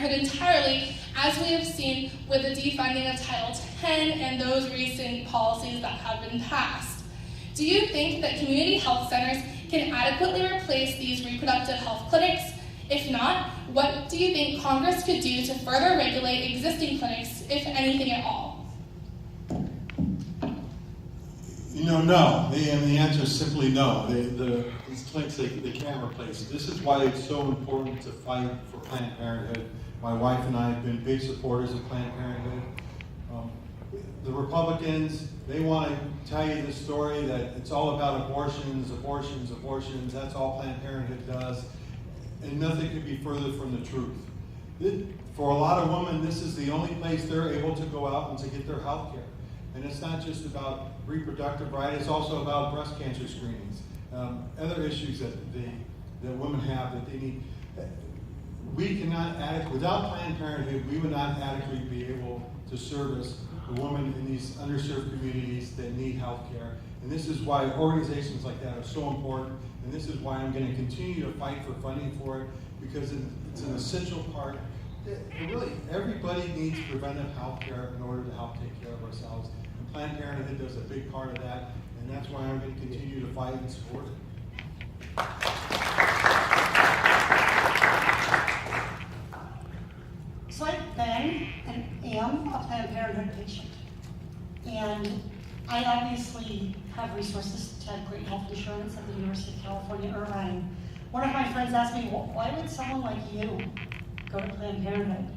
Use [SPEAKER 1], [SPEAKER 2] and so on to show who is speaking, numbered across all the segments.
[SPEAKER 1] Parenthood entirely, as we have seen with the defunding of Title X and those recent policies that have been passed. Do you think that community health centers can adequately replace these reproductive health clinics? If not, what do you think Congress could do to further regulate existing clinics, if anything at all?
[SPEAKER 2] No. The answer is simply no. These clinics, they can't replace it. This is why it's so important to fight for Planned Parenthood. My wife and I have been big supporters of Planned Parenthood. The Republicans, they want to tell you the story that it's all about abortions. That's all Planned Parenthood does. And nothing could be further from the truth. For a lot of women, this is the only place they're able to go out and to get their health care. And it's not just about reproductive rights, it's also about breast cancer screenings, other issues that women have that they need. We cannot without Planned Parenthood, we would not adequately be able to service the women in these underserved communities that need health care. And this is why organizations like that are so important, and this is why I'm going to continue to fight for funding for it, because it's an essential part. Really, everybody needs preventive health care in order to help take care of ourselves. And Planned Parenthood does a big part of that, and that's why I'm going to continue to fight and support it.
[SPEAKER 3] So I've been and am a Planned Parenthood patient. And I obviously have resources to have great health insurance at the University of California, Irvine. One of my friends asked me, well, why would someone like you go to Planned Parenthood?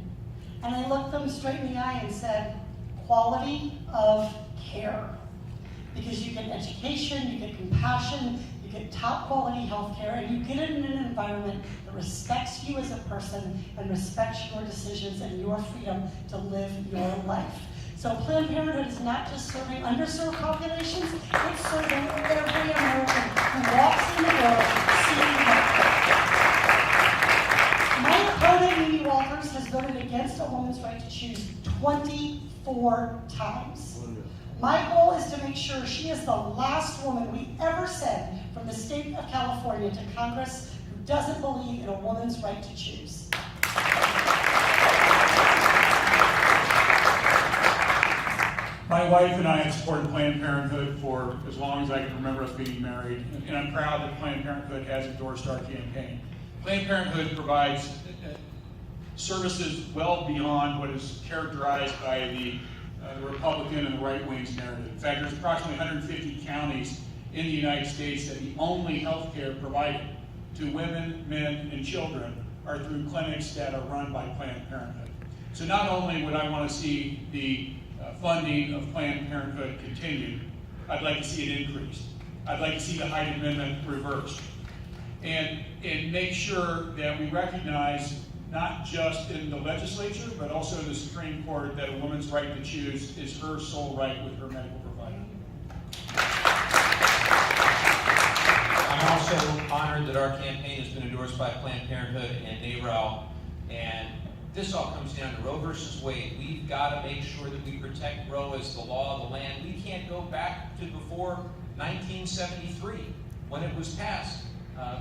[SPEAKER 3] And I looked them straight in the eye and said, quality of care. Because you get education, you get compassion, you get top quality health care, and you get it in an environment that respects you as a person and respects your decisions and your freedom to live your life. So Planned Parenthood is not just serving underserved populations, it's serving every American who walks in the door seeking health. My opponent, Mimi Walters, has voted against a woman's right to choose 24 times. My goal is to make sure she is the last woman we ever send from the state of California to Congress who doesn't believe in a woman's right to choose.
[SPEAKER 4] My wife and I have supported Planned Parenthood for as long as I can remember us being married, and I'm proud that Planned Parenthood has endorsed our campaign. Planned Parenthood provides services well beyond what is characterized by the Republican and the right wing's narrative. In fact, there's approximately 150 counties in the United States that the only health care provided to women, men, and children are through clinics that are run by Planned Parenthood. So not only would I want to see the funding of Planned Parenthood continue, I'd like to see it increased. I'd like to see the Hyde Amendment reversed. And make sure that we recognize, not just in the legislature, but also in the Supreme Court, that a woman's right to choose is her sole right with her medical provider.
[SPEAKER 5] I'm also honored that our campaign has been endorsed by Planned Parenthood and NARAL, and this all comes down to Roe versus Wade. We've got to make sure that we protect Roe as the law of the land. We can't go back to before 1973 when it was passed.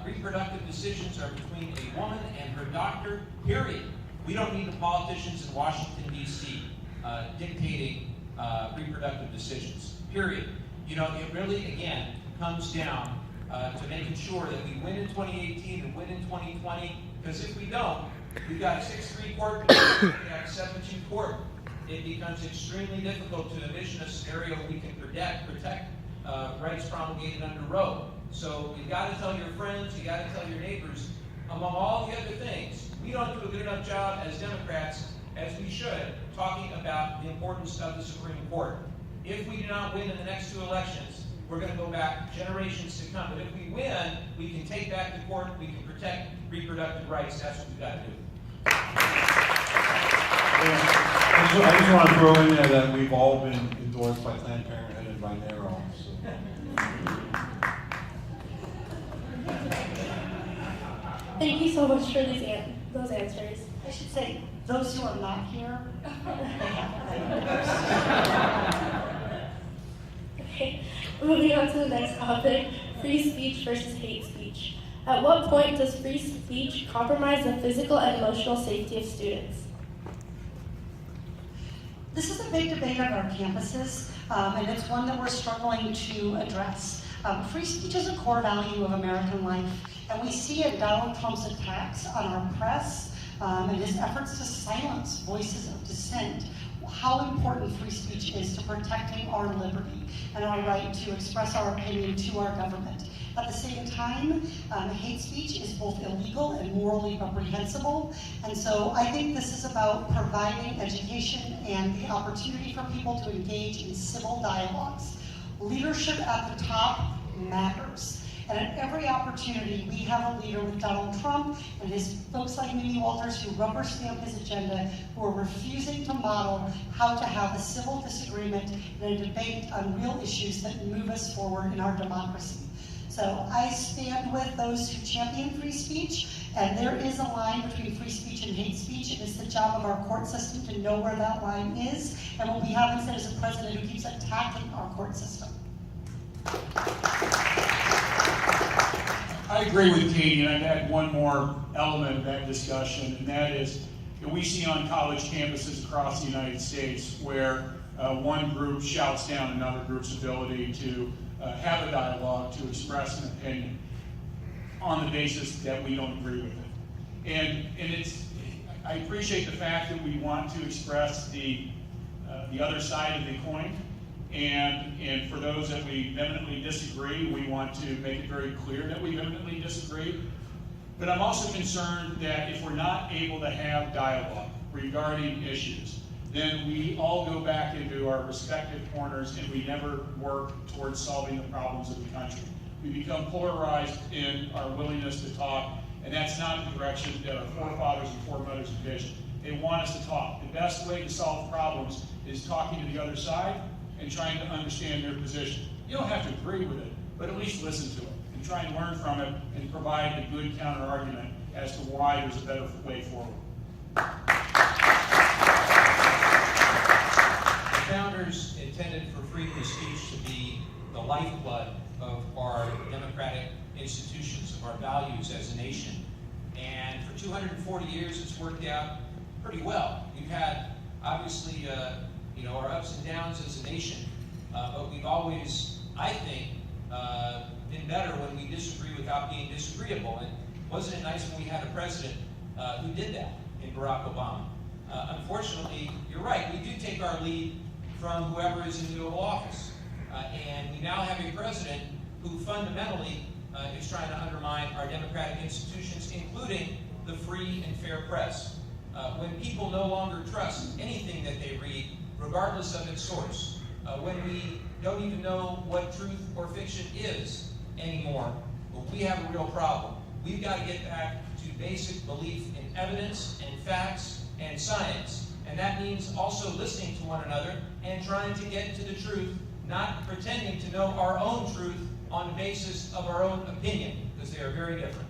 [SPEAKER 5] Reproductive decisions are between a woman and her doctor, period. We don't need the politicians in Washington, D.C. Dictating reproductive decisions, period. You know, it really, again, comes down to making sure that we win in 2018 and win in 2020, because if we don't, we've got a 6-3 court, we've got a 7-2 court. It becomes extremely difficult to envision a scenario where we can protect rights promulgated under Roe. So you've got to tell your friends, you got to tell your neighbors, among all the other things, we don't do a good enough job as Democrats, as we should, talking about the importance of the Supreme Court. If we do not win in the next 2 elections, we're going to go back generations to come. But if we win, we can take back the court, we can protect reproductive rights. That's what we've got to do.
[SPEAKER 2] I just want to throw in there that we've all been endorsed by Planned Parenthood and by NARAL.
[SPEAKER 1] Thank you so much for those answers.
[SPEAKER 3] I should say, those who are not here,
[SPEAKER 1] Okay, moving on to the next topic, free speech versus hate speech.
[SPEAKER 6] At what point does free speech compromise the physical and emotional safety of students?
[SPEAKER 3] This is a big debate on our campuses, and it's one that we're struggling to address. Free speech is a core value of American life, and we see in Donald Trump's attacks on our press and his efforts to silence voices of dissent how important free speech is to protecting our liberty and our right to express our opinion to our government. At the same time, hate speech is both illegal and morally reprehensible. And so I think this is about providing education and the opportunity for people to engage in civil dialogues. Leadership at the top matters. And at every opportunity, we have a leader with Donald Trump and his folks like Mimi Walters who rubber stamp his agenda, who are refusing to model how to have a civil disagreement and a debate on real issues that move us forward in our democracy. So I stand with those who champion free speech, and there is a line between free speech and hate speech. It is the job of our court system to know where that line is, and what we have instead is a president who keeps attacking our court system.
[SPEAKER 4] I agree with Katie, and I'd add one more element of that discussion, and that is that we see on college campuses across the United States where one group shouts down another group's ability to have a dialogue, to express an opinion on the basis that we don't agree with it. And I appreciate the fact that we want to express the other side of the coin. And for those that we vehemently disagree, we want to make it very clear that we vehemently disagree. But I'm also concerned that if we're not able to have dialogue regarding issues, then we all go back into our respective corners and we never work towards solving the problems of the country. We become polarized in our willingness to talk, and that's not the direction that our forefathers and foremothers envisioned. They want us to talk. The best way to solve problems is talking to the other side and trying to understand their position. You don't have to agree with it, but at least listen to it and try and learn from it and provide a good counter argument as to why there's a better way forward.
[SPEAKER 5] The founders intended for freedom of speech to be the lifeblood of our democratic institutions, of our values as a nation. And for 240 years, it's worked out pretty well. We've had, obviously, our ups and downs as a nation, but we've always, I think, been better when we disagree without being disagreeable. And wasn't it nice when we had a president who did that in Barack Obama? Unfortunately, you're right, we do take our lead from whoever is in the Oval Office. And we now have a president who fundamentally is trying to undermine our democratic institutions, including the free and fair press. When people no longer trust anything that they read, regardless of its source, when we don't even know what truth or fiction is anymore, well, we have a real problem. We've got to get back to basic belief in evidence and facts and science. And that means also listening to one another and trying to get to the truth, not pretending to know our own truth on the basis of our own opinion, because they are very different.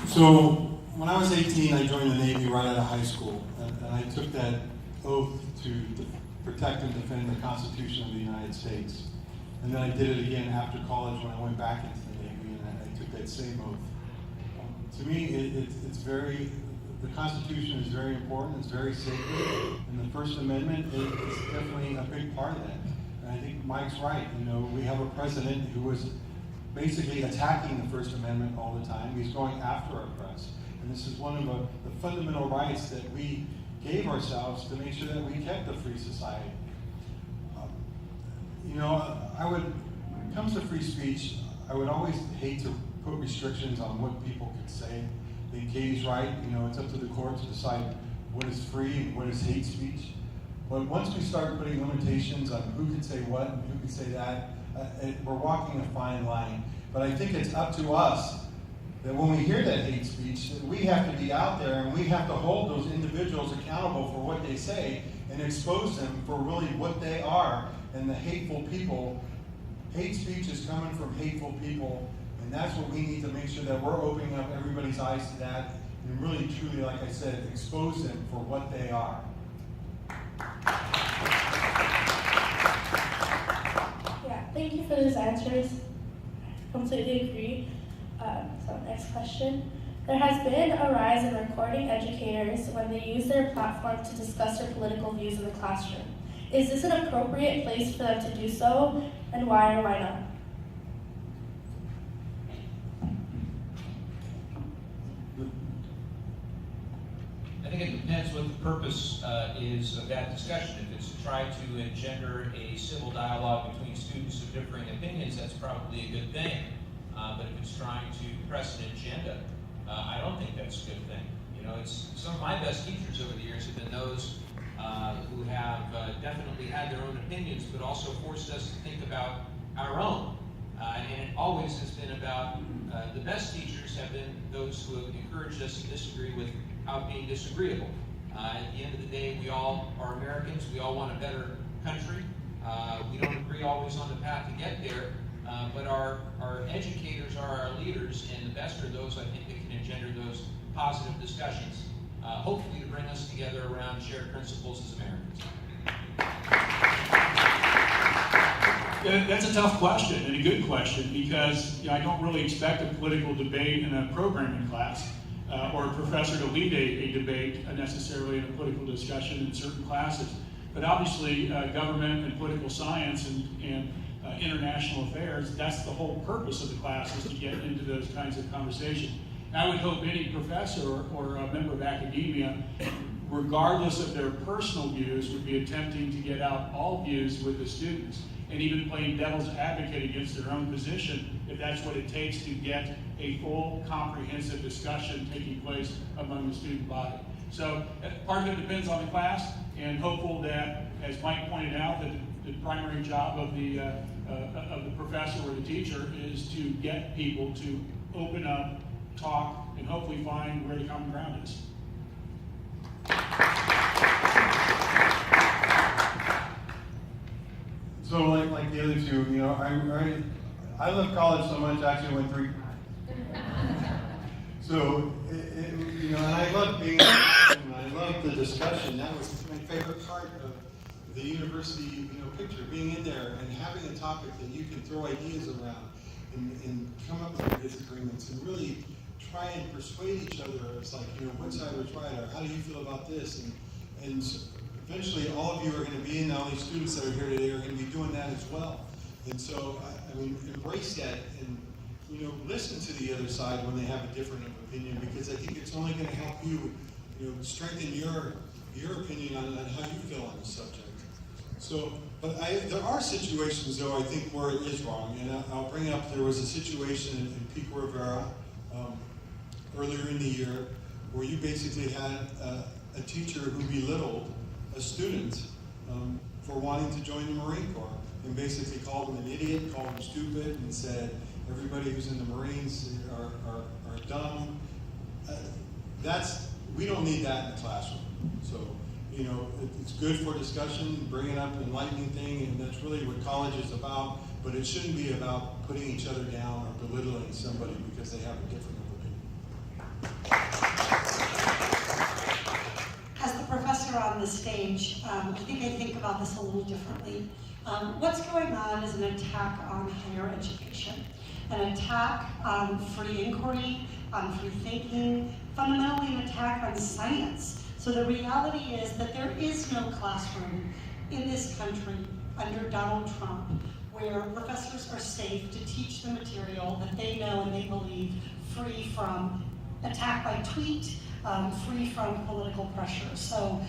[SPEAKER 2] So, when I was 18, I joined the Navy right out of high school, and I took that oath to protect and defend the Constitution of the United States. And then I did it again after college when I went back into the Navy, and I took that same oath. To me, the Constitution is very important, it's very sacred, and the First Amendment is definitely a big part of that. And I think Mike's right, we have a president who was basically attacking the First Amendment all the time. He's going after our press. And this is one of the fundamental rights that we gave ourselves to make sure that we kept a free society. When it comes to free speech, I would always hate to put restrictions on what people could say. I think Katie's right, it's up to the court to decide what is free and what is hate speech. But once we start putting limitations on who can say what and who can say that, we're walking a fine line. But I think it's up to us that when we hear that hate speech, that we have to be out there and we have to hold those individuals accountable for what they say and expose them for really what they are and the hateful people. Hate speech is coming from hateful people, and that's what we need to make sure that we're opening up everybody's eyes to that and really, truly, like I said, expose them for what they are.
[SPEAKER 6] Yeah, Thank you for those answers. I completely agree. So next question. There has been a rise in recording educators when they use their platform to discuss their political views in the classroom. Is this an appropriate place for them to do so, and why or why not?
[SPEAKER 5] I think it depends what the purpose is of that discussion. If it's to try to engender a civil dialogue between students of differing opinions, that's probably a good thing. But if it's trying to press an agenda, I don't think that's a good thing. You know, it's some of my best teachers over the years have been those who have definitely had their own opinions, but also forced us to think about our own. And it always has been about the best teachers have been those who have encouraged us to disagree without being disagreeable. At the end of the day, we all are Americans. We all want a better country. We don't agree always on the path to get there, but our educators are our leaders, and the best are those, I think, that can engender those positive discussions, hopefully to bring us together around shared principles as Americans.
[SPEAKER 4] Yeah, that's a tough question and a good question, because I don't really expect a political debate in a programming class or a professor to lead a debate necessarily in a political discussion in certain classes. But obviously, government and political science and international affairs, that's the whole purpose of the class, is to get into those kinds of conversations. And I would hope any professor or a member of academia, regardless of their personal views, would be attempting to get out all views with the students, and even playing devil's advocate against their own position, if that's what it takes to get a full, comprehensive discussion taking place among the student body. So part of it depends on the class, and hopeful that, as Mike pointed out, that the primary job of the professor or the teacher is to get people to open up, talk, and hopefully find where the common ground is.
[SPEAKER 2] So like the other two, you know, I love college so much, I actually went 3 times. So, you know, and I love being, I love the discussion. That was my favorite part of the university, you know, picture, being in there and having a topic that you can throw ideas around and come up with disagreements and really try and persuade each other. It's like, you know, what side was right, or how do you feel about this? And eventually all of you are going to be in, all these students that are here today are going to be doing that as well. And so, I mean, embrace that and, you know, listen to the other side when they have a different opinion, because I think it's only going to help you, you know, strengthen your opinion on how you feel on the subject. So, but there are situations, though, I think where it is wrong, and I'll bring up, there was a situation in Pico Rivera earlier in the year where you basically had a teacher who belittled a student for wanting to join the Marine Corps, and basically called him an idiot, called him stupid, and said everybody who's in the Marines are dumb. We don't need that in the classroom. So, you know, it's good for discussion, bringing up an enlightening thing, and that's really what college is about, but it shouldn't be about putting each other down or belittling somebody because they have a different opinion.
[SPEAKER 3] As the professor on the stage, I think about this a little differently. What's going on is an attack on higher education, an attack on free inquiry, on free thinking, fundamentally an attack on science. So the reality is that there is no classroom in this country under Donald Trump where professors are safe to teach the material that they know and they believe, free from attack by tweet, free from political pressure. So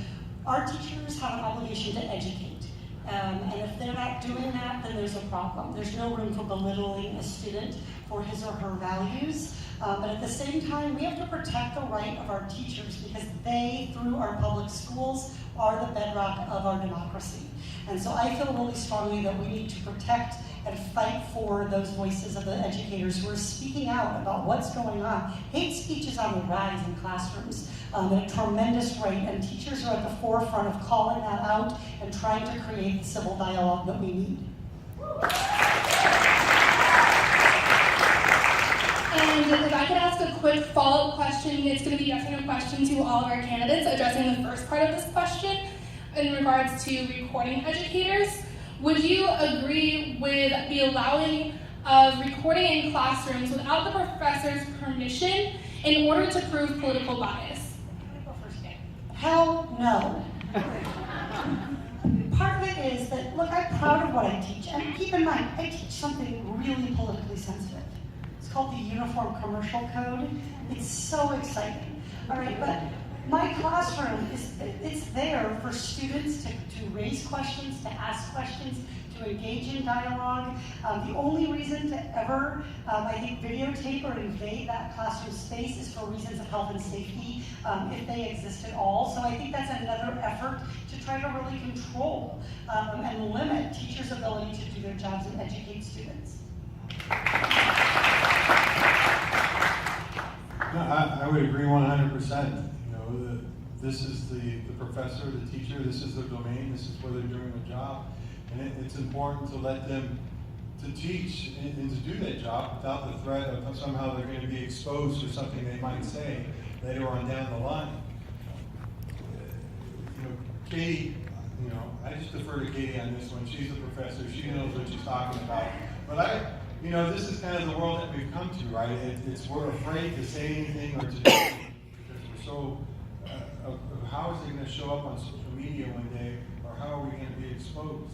[SPEAKER 3] our teachers have an obligation to educate. And if they're not doing that, then there's a problem. There's no room for belittling a student for his or her values. But at the same time, we have to protect the right of our teachers because they, through our public schools, are the bedrock of our democracy. And so I feel really strongly that we need to protect and fight for those voices of the educators who are speaking out about what's going on. Hate speech is on the rise in classrooms at a tremendous rate, and teachers are at the forefront of calling that out and trying to create the civil dialogue that we need.
[SPEAKER 1] And if I could ask a quick follow-up question, it's going to be a yes or no question to all of our candidates addressing the first part of this question in regards to recording educators. would you agree with the allowing of recording in classrooms without the professor's permission in order to prove political bias?
[SPEAKER 3] Hell no. Part of it is that, look, I'm proud of what I teach, and keep in mind, I teach something really politically sensitive. It's called the Uniform Commercial Code. It's so exciting. All right, but my classroom it's there for students to raise questions, to ask questions, to engage in dialogue. The only reason to ever, I think, videotape or invade that classroom space is for reasons of health and safety, if they exist at all. So I think that's another effort to try to really control and limit teachers' ability to do their jobs and educate students.
[SPEAKER 2] No, I would agree 100%. This is the professor, the teacher, this is their domain, this is where they're doing their job. And it's important to let them to teach and to do that job without the threat of somehow they're going to be exposed to something they might say later on down the line. Katie, I just defer to Katie on this one. She's a professor, she knows what she's talking about. But this is kind of the world that we've come to, right? We're afraid to say anything or to do anything because we're so, how is it going to show up on social media one day, or how are we going to be exposed?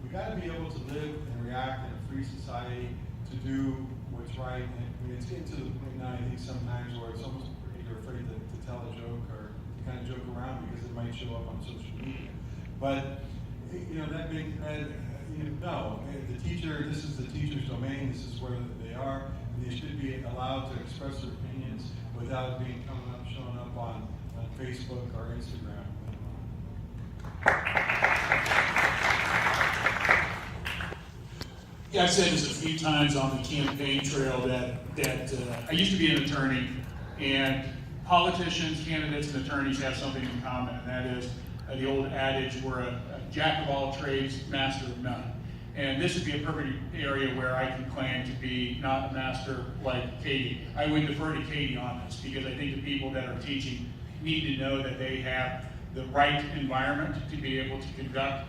[SPEAKER 2] We got to be able to live and react in a free society to do what's right. And it's getting to the point now, I think, sometimes where it's almost you're afraid to tell a joke or to kind of joke around because it might show up on social media. But, that being said, no, the teacher, this is the teacher's domain, this is where they are, and they should be allowed to express their opinions without being showing up on Facebook or Instagram.
[SPEAKER 4] Yeah, I've said this a few times on the campaign trail that I used to be an attorney, and politicians, candidates, and attorneys have something in common, and that is the old adage, we're a jack of all trades, master of none. And this would be a perfect area where I can claim to be not a master like Katie. I would defer to Katie on this, because I think the people that are teaching need to know that they have the right environment to be able to conduct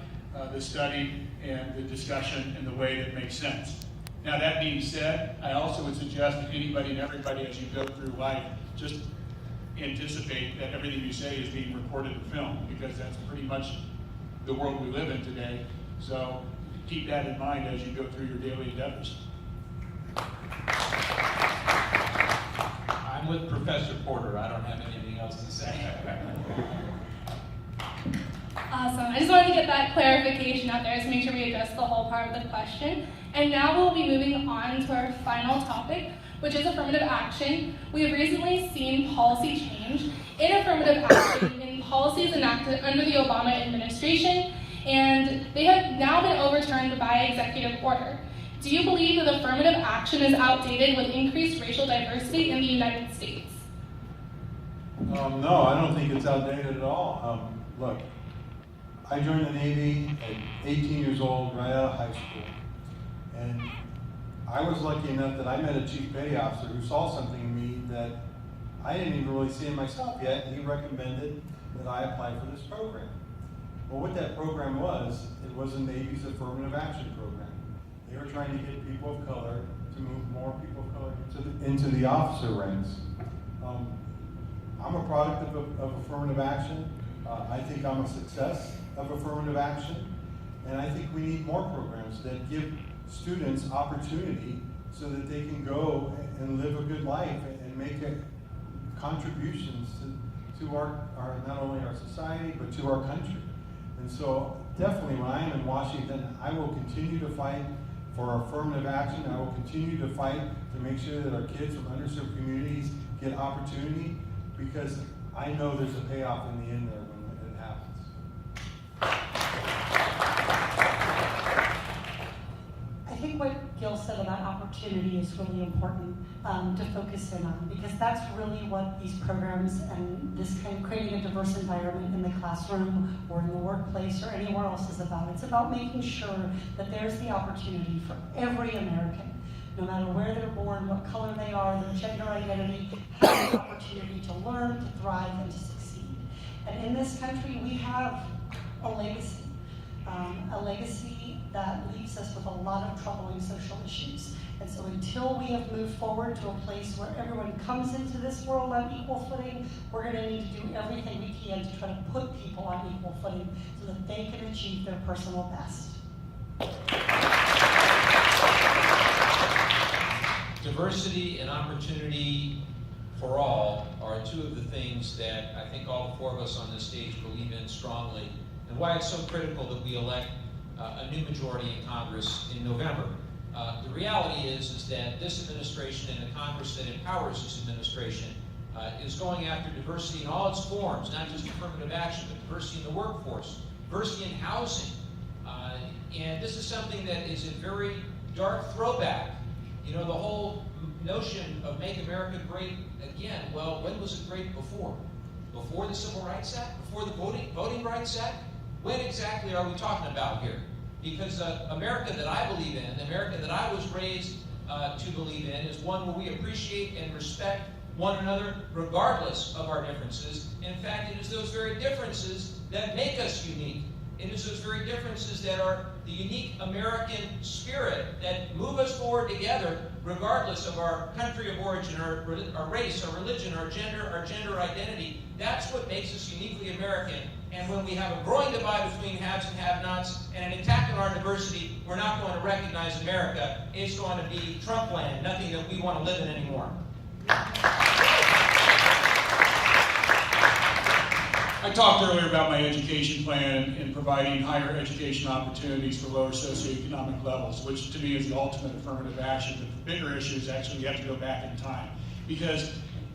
[SPEAKER 4] the study and the discussion in the way that makes sense. Now, that being said, I also would suggest that anybody and everybody, as you go through life, just anticipate that everything you say is being recorded and filmed, because that's pretty much the world we live in today. So keep that in mind as you go through your daily endeavors.
[SPEAKER 5] I'm with Professor Porter. I don't have anything else to say.
[SPEAKER 1] Awesome. I just wanted to get that clarification out there to make sure we address the whole part of the question. And now we'll be moving on to our final topic, which is affirmative action. We have recently seen policy change in affirmative action in policies enacted under the Obama administration, and they have now been overturned by executive order. Do you believe that affirmative action is outdated with increased racial diversity in the United States?
[SPEAKER 2] No, I don't think it's outdated at all. Look, I joined the Navy at 18 years old, right out of high school. And I was lucky enough that I met a chief petty officer who saw something in me that I didn't even really see in myself yet, and he recommended that I apply for this program. Well, what that program was, it was the Navy's affirmative action program. They were trying to get people of color to move more people of color into the officer ranks. I'm a product of affirmative action. I think I'm a success of affirmative action, and I think we need more programs that give students opportunity so that they can go and live a good life and make contributions to our not only our society but to our country. And so definitely when I am in Washington, I will continue to fight for affirmative action. I will continue to fight to make sure that our kids from underserved communities get opportunity, because I know there's a payoff in the end there when it happens.
[SPEAKER 3] I think what Gil said about opportunity is really important to focus in on, because that's really what these programs and this kind of creating a diverse environment in the classroom or in the workplace or anywhere else is about. It's about making sure that there's the opportunity for every American, no matter where they're born, what color they are, their gender identity, have the opportunity to learn, to thrive, and to succeed. And in this country, we have a legacy. a legacy that leaves us with a lot of troubling social issues. And so until we have moved forward to a place where everyone comes into this world on equal footing, we're going to need to do everything we can to try to put people on equal footing so that they can achieve their personal best.
[SPEAKER 5] Diversity and opportunity for all are two of the things that I think all four of us on this stage believe in strongly, and why it's so critical that we elect a new majority in Congress in November. The reality is that this administration and the Congress that empowers this administration is going after diversity in all its forms, not just affirmative action, but diversity in the workforce, diversity in housing. And this is something that is a very dark throwback. You know, the whole notion of make America great again, well, when was it great before? Before the Civil Rights Act? Before the Voting Rights Act? When exactly are we talking about here? Because the America that I believe in, the America that I was raised to believe in, is one where we appreciate and respect one another regardless of our differences. In fact, it is those very differences that make us unique. It is those very differences that are the unique American spirit that move us forward together regardless of our country of origin, our race, our religion, our gender identity. That's what makes us uniquely American. And when we have a growing divide between haves and have-nots and an attack on our diversity, we're not going to recognize America. It's going to be Trump land, nothing that we want to live in anymore.
[SPEAKER 4] I talked earlier about my education plan and providing higher education opportunities for lower socioeconomic levels, which to me is the ultimate affirmative action. The bigger issue is actually we have to go back in time. Because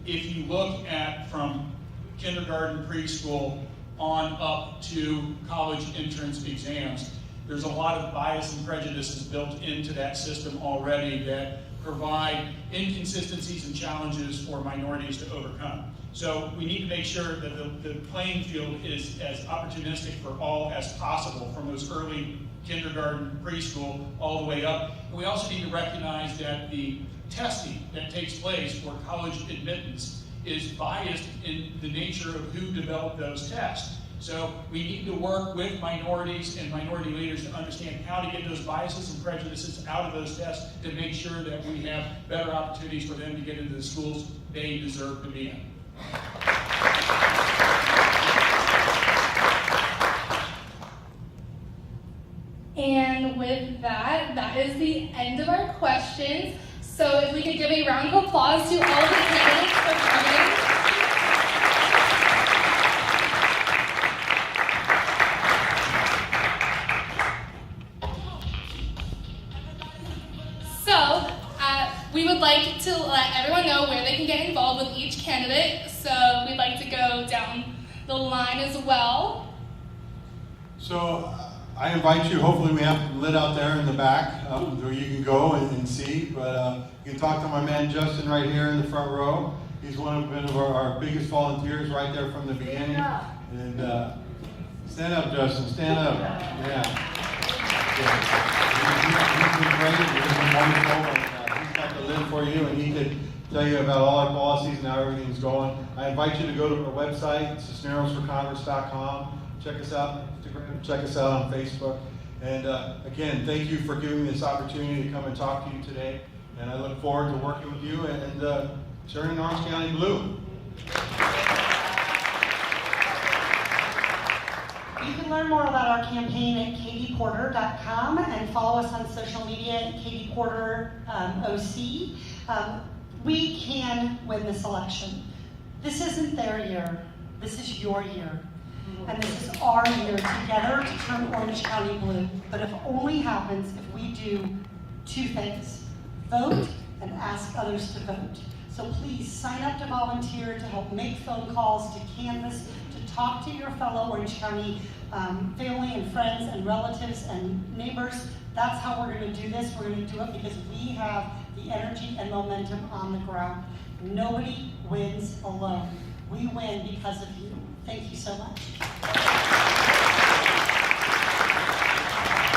[SPEAKER 4] if you look at from kindergarten, preschool, on up to college entrance exams, there's a lot of bias and prejudices built into that system already that provide inconsistencies and challenges for minorities to overcome. So we need to make sure that the playing field is as opportunistic for all as possible, from those early kindergarten, preschool, all the way up. And we also need to recognize that the testing that takes place for college admittance is biased in the nature of who developed those tests. So we need to work with minorities and minority leaders to understand how to get those biases and prejudices out of those tests to make sure that we have better opportunities for them to get into the schools they deserve to be in.
[SPEAKER 1] And with that, that is the end of our questions. So if we could give a round of applause to all the candidates for coming. So we would like to let everyone know where they can get involved with each candidate. So we'd like to go down the line as well.
[SPEAKER 2] So I invite you, hopefully we have it lit out there in the back where you can go and see, but you can talk to my man Justin right here in the front row. He's one of our biggest volunteers right there from the beginning. And stand up, Justin, stand up. Yeah. He's been great, he's been wonderful, and he's got the lid for you, and he could tell you about all our policies and how everything's going. I invite you to go to our website, cisnerosforcongress.com. Check us out, check us out on Facebook. And again, thank you for giving me this opportunity to come and talk to you today. And I look forward to working with you and turning Orange County blue.
[SPEAKER 3] You can learn more about our campaign at katieporter.com and follow us on social media at katieporteroc. We can win this election. This isn't their year. This is your year. And this is our year together to turn Orange County blue. But it only happens if we do two things: vote and ask others to vote. So please sign up to volunteer, to help make phone calls, to canvass, to talk to your fellow Orange County family and friends and relatives and neighbors. That's how we're going to do this. We're going to do it because we have the energy and momentum on the ground. Nobody wins alone. We win because of you. Thank you so much.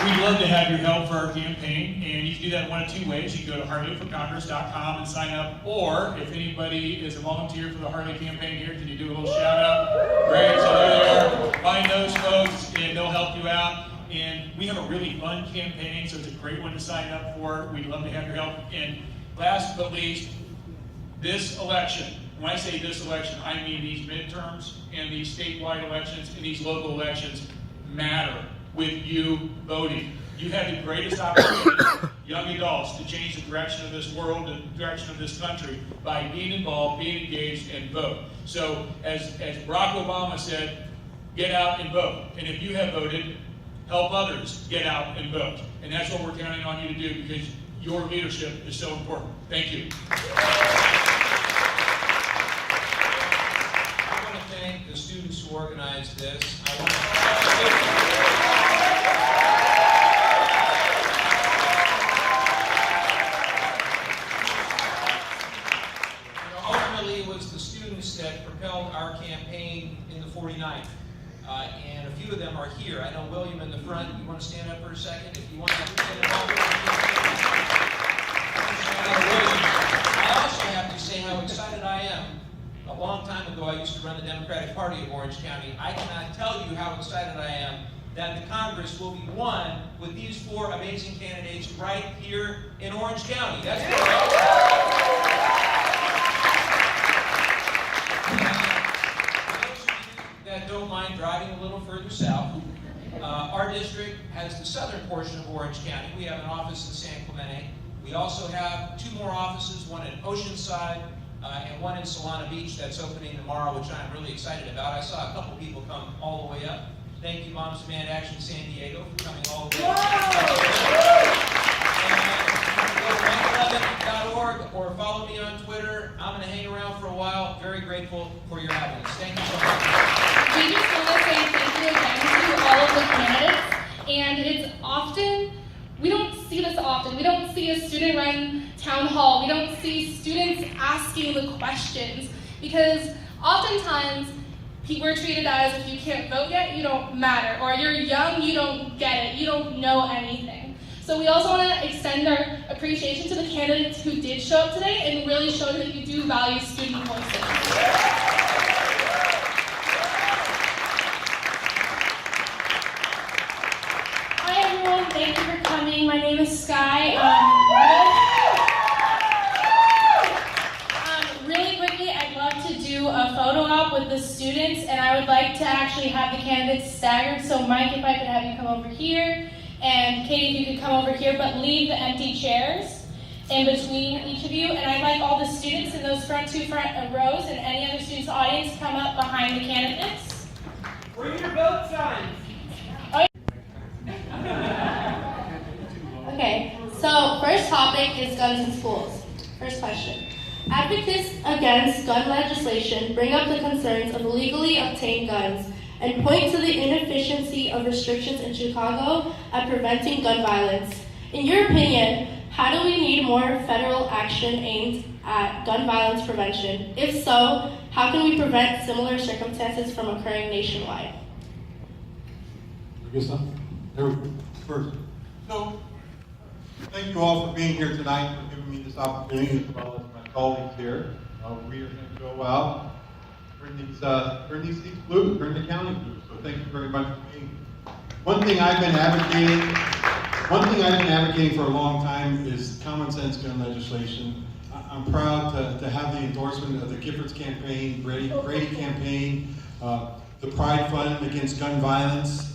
[SPEAKER 4] We'd love to have your help for our campaign, and you can do that one of two ways. You can go to harleyforcongress.com and sign up, or if anybody is a volunteer for the Harley campaign here, can you do a little shout out? Great, so there they are. Find those folks, and they'll help you out. and we have a really fun campaign, so it's a great one to sign up for. We'd love to have your help. And last but least, this election, when I say this election, I mean these midterms and these statewide elections and these local elections matter with you voting. You have the greatest opportunity, young adults, to change the direction of this world and the direction of this country by being involved, being engaged, and vote. So, as Barack Obama said, get out and vote. And if you have voted, help others get out and vote. And that's what we're counting on you to do, because your leadership is so important. Thank you.
[SPEAKER 5] I want to thank the students who organized this. Ultimately, it was the students that propelled our campaign in the 49th. And a few of them are here. I know William in the front. You want to stand up for a second? If you want to get involved with I also have to say how excited I am. A long time ago, I used to run the Democratic Party of Orange County. I cannot tell you how excited I am that the Congress will be won with these 4 amazing candidates right here in Orange County. That's great. That don't mind driving a little further south. Our district has the southern portion of Orange County. We have an office in San Clemente. We also have 2 more offices, one in Oceanside and one in Solana Beach that's opening tomorrow, which I'm really excited about. I saw a couple people come all the way up. Thank you, Moms Demand Action San Diego, for coming all the way up. And go to 911.org or follow me on Twitter. I'm going to hang around for a while. Very grateful for your having us. Thank you so much.
[SPEAKER 1] We just want to say thank you again to all of the candidates. And it's often, we don't see this often. We don't see a student-run town hall. We don't see students asking the questions, because oftentimes we're treated as, if you can't vote yet, you don't matter, or you're young, you don't get it, you don't know anything. So we also want to extend our appreciation to the candidates who did show up today and really showed that you do value student voices.
[SPEAKER 6] Thank you for coming. My name is Sky. Really quickly, I'd love to do a photo op with the students, and I would like to actually have the candidates staggered. So Mike, if I could have you come over here, and Katie, if you could come over here, but leave the empty chairs in between each of you. And I'd like all the students in those front 2 rows and any other students in the audience come up behind the candidates.
[SPEAKER 7] Bring your vote signs.
[SPEAKER 6] Okay, so first topic is guns in schools. First question. Advocates against gun legislation bring up the concerns of illegally obtained guns and point to the inefficiency of restrictions in Chicago at preventing gun violence. In your opinion, how do we need more federal action aimed at gun violence prevention? If so, how can we prevent similar circumstances from occurring nationwide?
[SPEAKER 2] I guess first. So, thank you all for being here tonight, for giving me this opportunity, as well as my colleagues here. We are going to go out, turn these seats blue, turn the county blue. So thank you very much for being here. One thing I've been advocating for a long time is common sense gun legislation. I'm proud to have the endorsement of the Giffords campaign, Brady campaign, the Pride Fund against gun violence.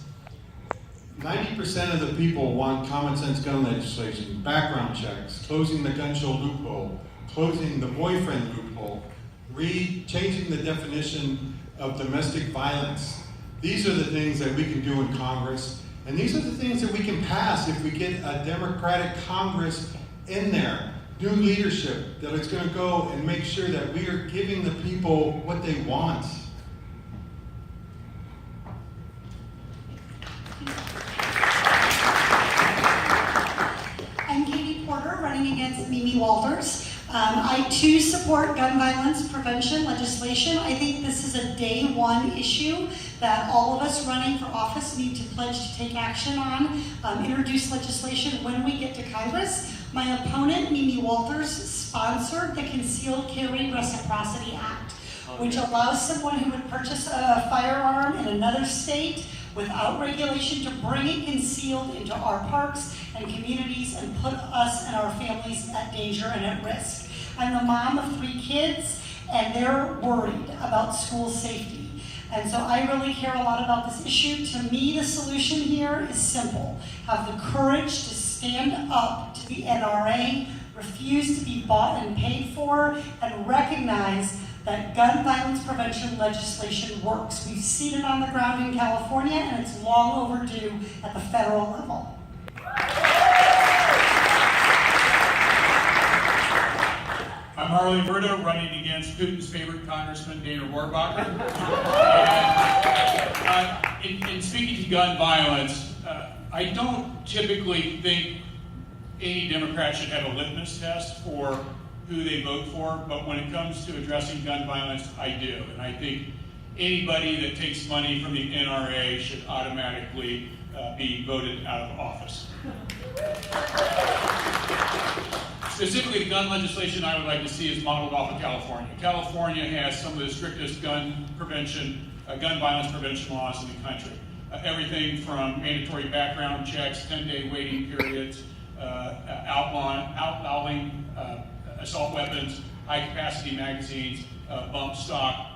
[SPEAKER 2] 90% of the people want common sense gun legislation, background checks, closing the gun show loophole, closing the boyfriend loophole, changing the definition of domestic violence. These are the things that we can do in Congress, and these are the things that we can pass if we get a Democratic Congress in there, new leadership that is going to go and make sure that we are giving the people what they want.
[SPEAKER 3] I'm Katie Porter, running against Mimi Walters. I too support gun violence prevention legislation. I think this is a day one issue that all of us running for office need to pledge to take action on, introduce legislation when we get to Congress. My opponent, Mimi Walters, sponsored the Concealed Carry Reciprocity Act, which allows someone who would purchase a firearm in another state without regulation to bring it concealed into our parks and communities and put us and our families at danger and at risk. I'm the mom of 3 kids, and they're worried about school safety. And so I really care a lot about this issue. To me, the solution here is simple. Have the courage to stand up to the NRA, refuse to be bought and paid for, and recognize that gun violence prevention legislation works. We've seen it on the ground in California, and it's long overdue at the federal level.
[SPEAKER 4] I'm Harley Verda, running against Putin's favorite Congressman, Dana Rohrabacher. And in speaking to gun violence, I don't typically think any Democrat should have a litmus test for who they vote for, but when it comes to addressing gun violence, I do. And I think anybody that takes money from the NRA should automatically be voted out of office. Specifically, the gun legislation I would like to see is modeled off of California. California has some of the strictest gun violence prevention laws in the country. Everything from mandatory background checks, 10-day waiting periods, outlawing assault weapons, high-capacity magazines, bump stock.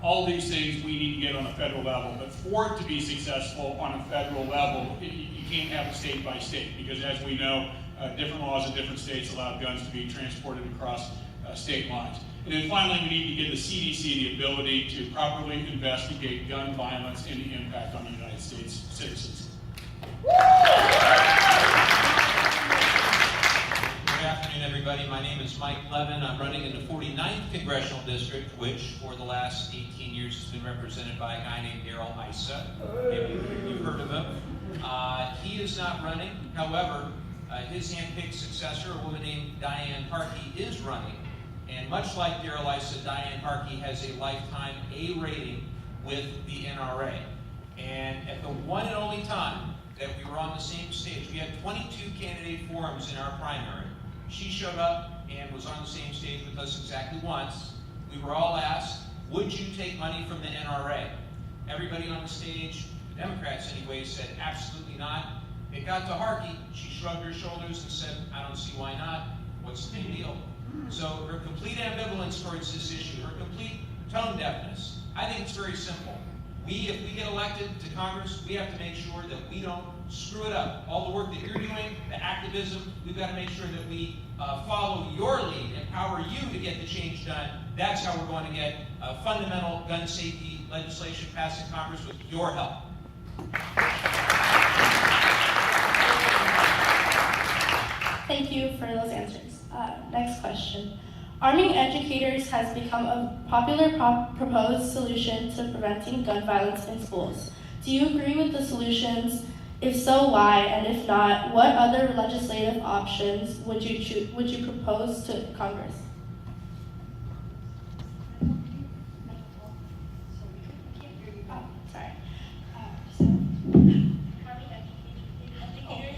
[SPEAKER 4] All these things we need to get on a federal level. But for it to be successful on a federal level, you can't have it state by state, because as we know, different laws in different states allow guns to be transported across state lines. And then finally, we need to give the CDC the ability to properly investigate gun violence and the impact on the United States citizens.
[SPEAKER 5] Good afternoon, everybody. My name is Mike Levin. I'm running in the 49th Congressional District, which for the last 18 years has been represented by a guy named Darrell Issa. Maybe you've heard of him. He is not running. However, his handpicked successor, a woman named Diane Harkey, is running. And much like Darrell Issa, Diane Harkey has a lifetime A rating with the NRA. And at the one and only time that we were on the same stage, we had 22 candidate forums in our primary. She showed up and was on the same stage with us exactly once. We were all asked, would you take money from the NRA? Everybody on the stage, the Democrats anyway, said absolutely not. It got to Harkey, she shrugged her shoulders and said, I don't see why not. What's the big deal? So her complete ambivalence towards this issue, her complete tone deafness, I think it's very simple. If we get elected to Congress, we have to make sure that we don't screw it up. All the work that you're doing, the activism, we've got to make sure that we follow your lead, empower you to get the change done. That's how we're going to get fundamental gun safety legislation passed in Congress with your help.
[SPEAKER 6] Thank you for those answers. Next question. Arming educators has become a popular proposed solution to preventing gun violence in schools. Do you agree with the solutions? If so, why? And if not, what other legislative options would you propose to Congress?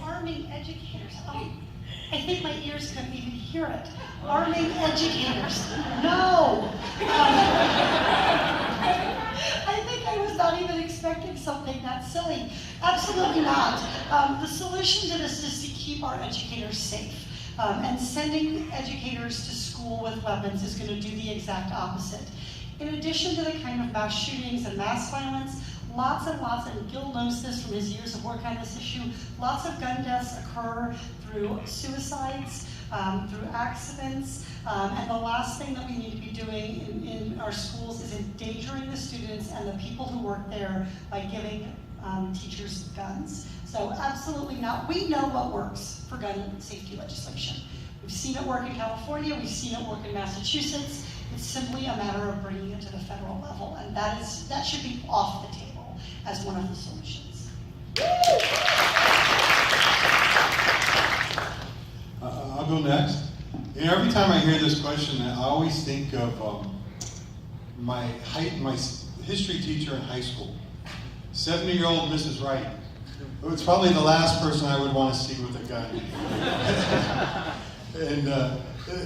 [SPEAKER 3] Arming educators. I think my ears couldn't even hear it. Arming educators. No. I think I was not even expecting something that silly. Absolutely not. The solution to this is to keep our educators safe. And sending educators to school with weapons is going to do the exact opposite. In addition to the kind of mass shootings and mass violence, lots and lots, and Gil knows this from his years of work on this issue, lots of gun deaths occur through suicides, through accidents, and the last thing that we need to be doing in our schools is endangering the students and the people who work there by giving teachers guns. So absolutely not. We know what works for gun safety legislation. We've seen it work in California, we've seen it work in Massachusetts. It's simply a matter of bringing it to the federal level, and that should be off the table as one of the solutions.
[SPEAKER 2] I'll go next. You know, every time I hear this question, I always think of my history teacher in high school, 70-year-old Mrs. Wright. It's probably the last person I would want to see with a gun. And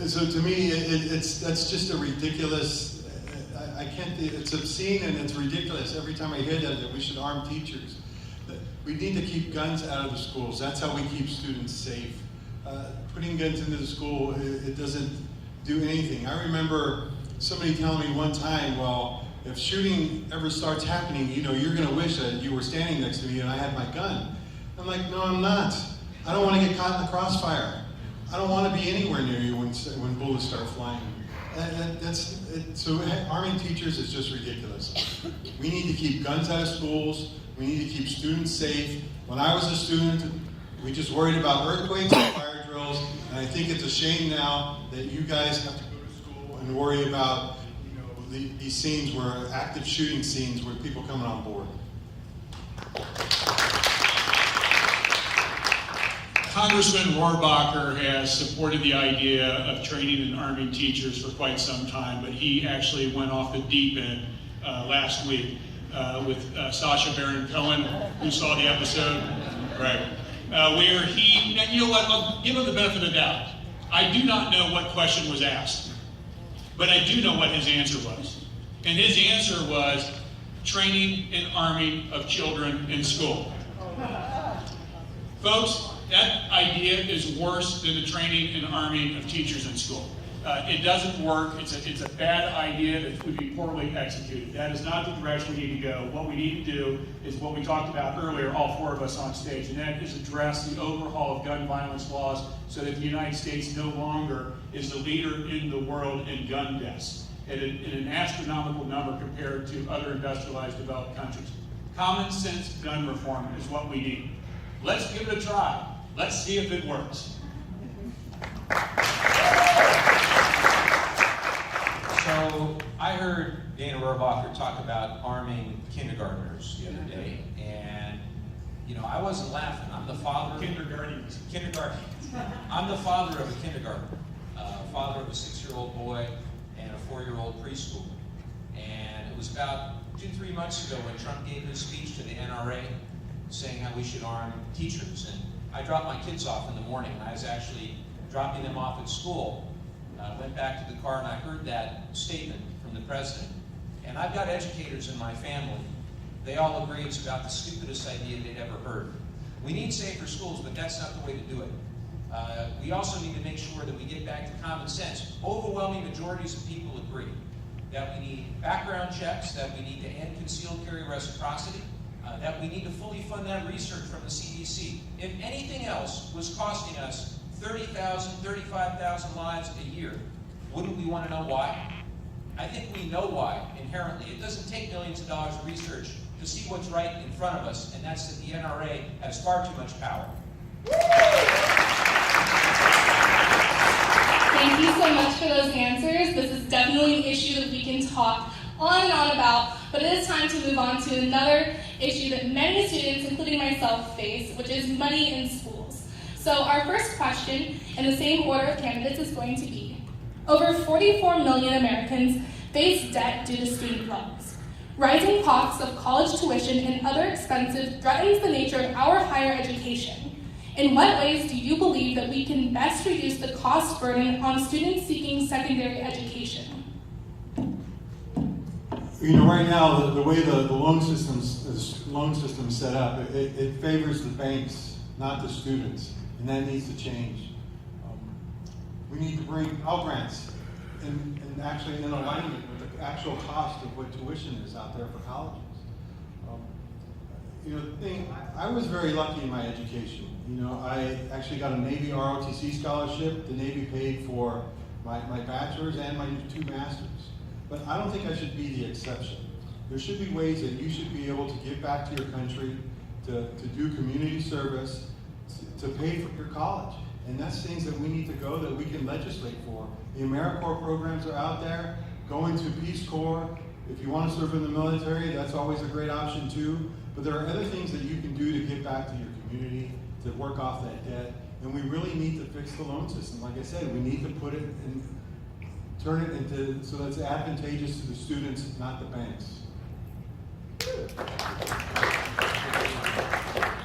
[SPEAKER 2] so to me, that's just a ridiculous. I can't. It's obscene and it's ridiculous. Every time I hear that we should arm teachers. We need to keep guns out of the schools. That's how we keep students safe. Putting guns into the school, it doesn't do anything. I remember somebody telling me one time, well, if shooting ever starts happening, you know, you're gonna wish that you were standing next to me and I had my gun. I'm like, no, I'm not. I don't want to get caught in the crossfire. I don't want to be anywhere near you when bullets start flying. So arming teachers is just ridiculous. We need to keep guns out of schools. We need to keep students safe. When I was a student, we just worried about earthquakes and fire drills, and I think it's a shame now that you guys have to go to school and worry about, you know, these scenes where active shooting scenes where people coming on board.
[SPEAKER 4] Congressman Rohrabacher has supported the idea of training and arming teachers for quite some time, but he actually went off the deep end last week with Sacha Baron Cohen, who saw the episode, right? Where he, you know what, I'll give him the benefit of the doubt. I do not know what question was asked, but I do know what his answer was. And his answer was training and arming of children in school. Folks, that idea is worse than the training and arming of teachers in school. It doesn't work. It's a bad idea that would be poorly executed. That is not the direction we need to go. What we need to do is what we talked about earlier, all four of us on stage, and that is address the overhaul of gun violence laws so that the United States no longer is the leader in the world in gun deaths at an astronomical number compared to other industrialized developed countries. Common sense gun reform is what we need. Let's give it a try. Let's see if it works.
[SPEAKER 5] So I heard Dana Rohrabacher talk about arming kindergartners the other day, and you know, I wasn't laughing. I'm the father of kindergarten. I'm the father of a kindergartner, father of a 6-year-old boy and a 4-year-old preschooler. And it was about 2-3 months ago when Trump gave his speech to the NRA, saying how we should arm teachers. And I dropped my kids off in the morning, and I was actually dropping them off at school. Went back to the car and I heard that statement from the president. And I've got educators in my family. They all agree it's about the stupidest idea they'd ever heard. We need safer schools, but that's not the way to do it. We also need to make sure that we get back to common sense. Overwhelming majorities of people agree that we need background checks, that we need to end concealed carry reciprocity, that we need to fully fund that research from the CDC. If anything else was costing us 30,000, 35,000 lives a year, wouldn't we want to know why? I think we know why, inherently. It doesn't take millions of dollars of research to see what's right in front of us, and that's that the NRA has far too much power.
[SPEAKER 1] Thank you so much for those answers. This is definitely an issue that we can talk on and on about, but it is time to move on to another issue that many students, including myself, face, which is money in schools. So our first question, in the same order of candidates, is going to be, over 44 million Americans face debt due to student loans. Rising costs of college tuition and other expenses threatens the nature of our higher education. In what ways do you believe that we can best reduce the cost burden on students seeking secondary education?
[SPEAKER 2] You know, right now, the way the loan system's set up, it favors the banks, not the students, and that needs to change. We need to bring Pell Grants and actually in alignment with the actual cost of what tuition is out there for colleges. You know, the thing, I was very lucky in my education. You know, I actually got a Navy ROTC scholarship. The Navy paid for my bachelor's and my 2 masters. But I don't think I should be the exception. There should be ways that you should be able to give back to your country, to do community service, to pay for your college. And that's things that we need to go, that we can legislate for. The AmeriCorps programs are out there. Go into Peace Corps. If you want to serve in the military, that's always a great option too. But there are other things that you can do to give back to your community, to work off that debt. And we really need to fix the loan system. Like I said, we need to put it in, turn it into, so that's advantageous to the students, not the banks.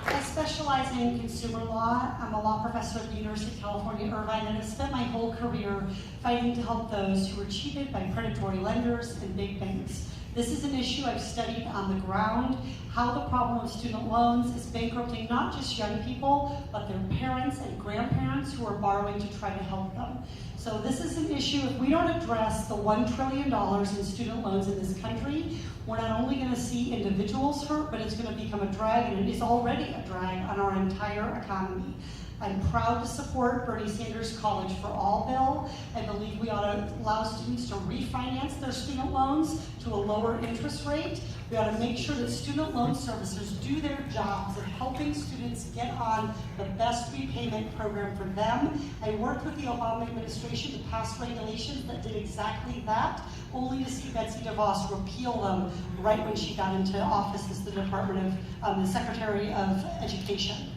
[SPEAKER 3] I specialize in consumer law. I'm a law professor at the University of California, Irvine, and have spent my whole career fighting to help those who were cheated by predatory lenders and big banks. This is an issue I've studied on the ground, how the problem of student loans is bankrupting not just young people, but their parents and grandparents who are borrowing to try to help them. So this is an issue, if we don't address the $1 trillion in student loans in this country, we're not only going to see individuals hurt, but it's going to become a drag, and it is already a drag on our entire economy. I'm proud to support Bernie Sanders' College for All bill. I believe we ought to allow students to refinance their student loans to a lower interest rate. We ought to make sure that student loan servicers do their jobs of helping students get on the best repayment program for them. I worked with the Obama administration to pass regulations that did exactly that, only to see Betsy DeVos repeal them right when she got into office as the the Secretary of Education.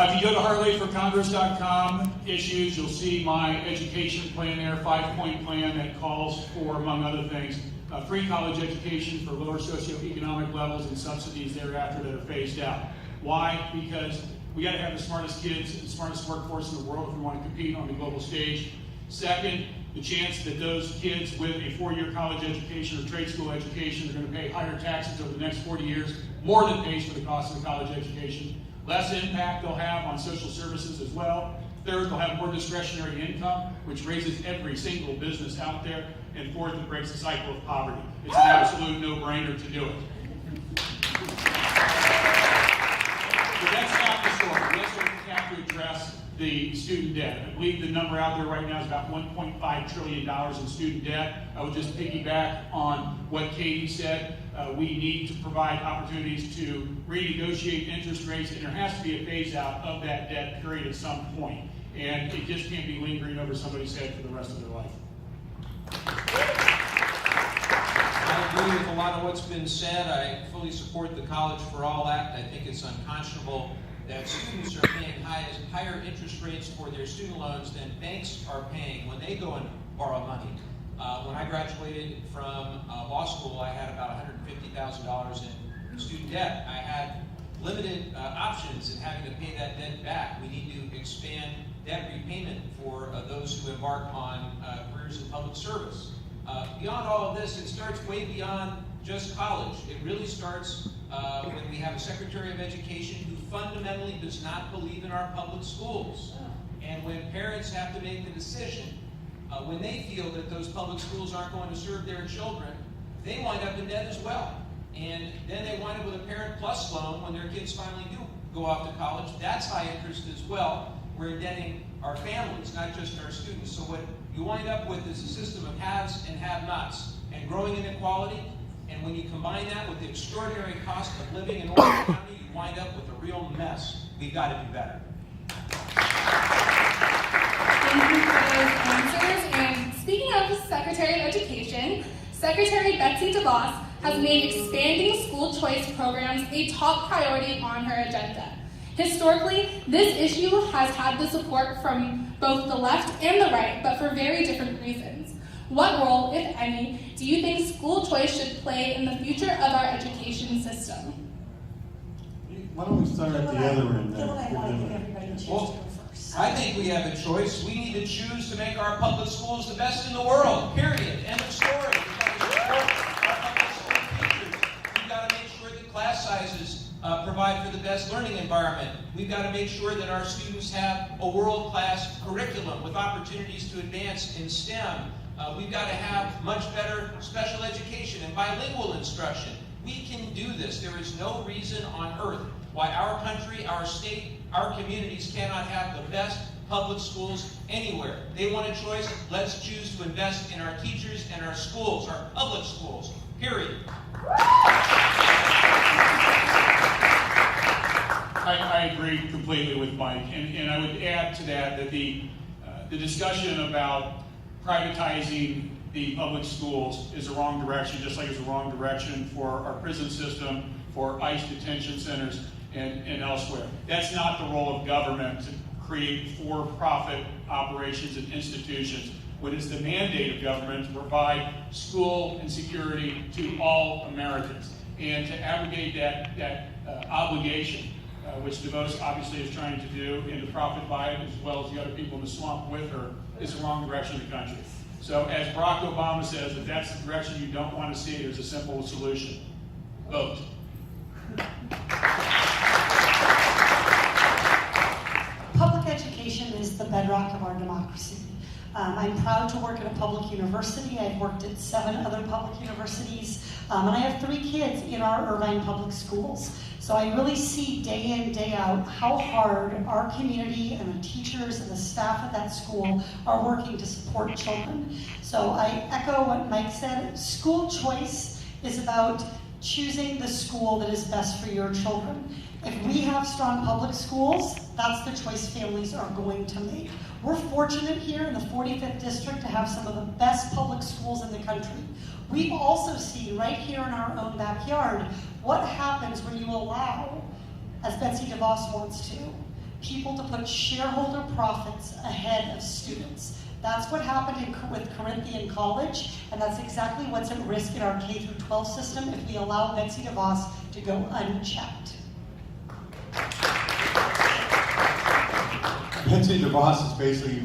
[SPEAKER 4] If you go to HeartRateForCongress.com issues, you'll see my education plan there, 5-point plan that calls for, among other things, free college education for lower socioeconomic levels and subsidies thereafter that are phased out. Why? Because we got to have the smartest kids and the smartest workforce in the world if we want to compete on the global stage. Second, the chance that those kids with a 4-year college education or trade school education are going to pay higher taxes over the next 40 years, more than pays for the cost of the college education. Less impact they'll have on social services as well. Third, they'll have more discretionary income, which raises every single business out there. And fourth, it breaks the cycle of poverty. It's an absolute no-brainer to do it. But that's not the story. We also have to address the student debt. I believe the number out there right now is about $1.5 trillion in student debt. I would just piggyback on what Katie said. We need to provide opportunities to renegotiate interest rates, and there has to be a phase out of that debt period at some point. And it just can't be lingering over somebody's head for the rest of their life.
[SPEAKER 5] I agree with a lot of what's been said. I fully support the College for All Act. I think it's unconscionable that students are paying higher interest rates for their student loans than banks are paying when they go and borrow money. When I graduated from law school, I had about $150,000 in student debt. I had limited options in having to pay that debt back. We need to expand debt repayment for those who embark on careers in public service. Beyond all of this, it starts way beyond just college. It really starts when we have a Secretary of Education who fundamentally does not believe in our public schools. And when parents have to make the decision, when they feel that those public schools aren't going to serve their children, they wind up in debt as well. And then they wind up with a Parent Plus loan when their kids finally do go off to college. That's high interest as well. We're indebting our families, not just our students. So what you wind up with is a system of haves and have-nots and growing inequality. And when you combine that with the extraordinary cost of living in Orange County, you wind up with a real mess. We've got to do better.
[SPEAKER 1] Thank you for those answers. And speaking of the Secretary of Education, Secretary Betsy DeVos has made expanding school choice programs a top priority on her agenda. Historically, this issue has had the support from both the left and the right, but for very different reasons. What role, if any, do you think school choice should play in the future of our education system?
[SPEAKER 2] Why don't we start at the other end then?
[SPEAKER 3] I want to give everybody a chance to go first.
[SPEAKER 5] I think we have a choice. We need to choose to make our public schools the best in the world, period. End of story. We've got to support our public school teachers. We've got to make sure that class sizes provide for the best learning environment. We've got to make sure that our students have a world-class curriculum with opportunities to advance in STEM. We've got to have much better special education and bilingual instruction. We can do this. There is no reason on earth why our country, our state, our communities cannot have the best public schools anywhere. They want a choice. Let's choose to invest in our teachers and our schools, our public schools, period.
[SPEAKER 4] I agree completely with Mike, and I would add to that that the discussion about privatizing the public schools is the wrong direction, just like it's the wrong direction for our prison system, for ICE detention centers, and elsewhere. That's not the role of government to create for-profit operations and institutions, when it's the mandate of government to provide school and security to all Americans, and to abrogate that obligation, which DeVos obviously is trying to do, and to profit by it, as well as the other people in the swamp with her, is the wrong direction of the country. So as Barack Obama says, if that's the direction you don't want to see, there's a simple solution. Vote.
[SPEAKER 3] Public education is the bedrock of our democracy. I'm proud to work at a public university. I've worked at 7 other public universities, and I have 3 kids in our Irvine public schools. So I really see day in, day out how hard our community and the teachers and the staff at that school are working to support children. So I echo what Mike said. School choice is about choosing the school that is best for your children. If we have strong public schools, that's the choice families are going to make. We're fortunate here in the 45th district to have some of the best public schools in the country. We've also seen right here in our own backyard what happens when you allow, as Betsy DeVos wants to, people to put shareholder profits ahead of students. That's what happened with Corinthian College, and that's exactly what's at risk in our K-12 system if we allow Betsy DeVos to go unchecked.
[SPEAKER 2] Betsy DeVos is basically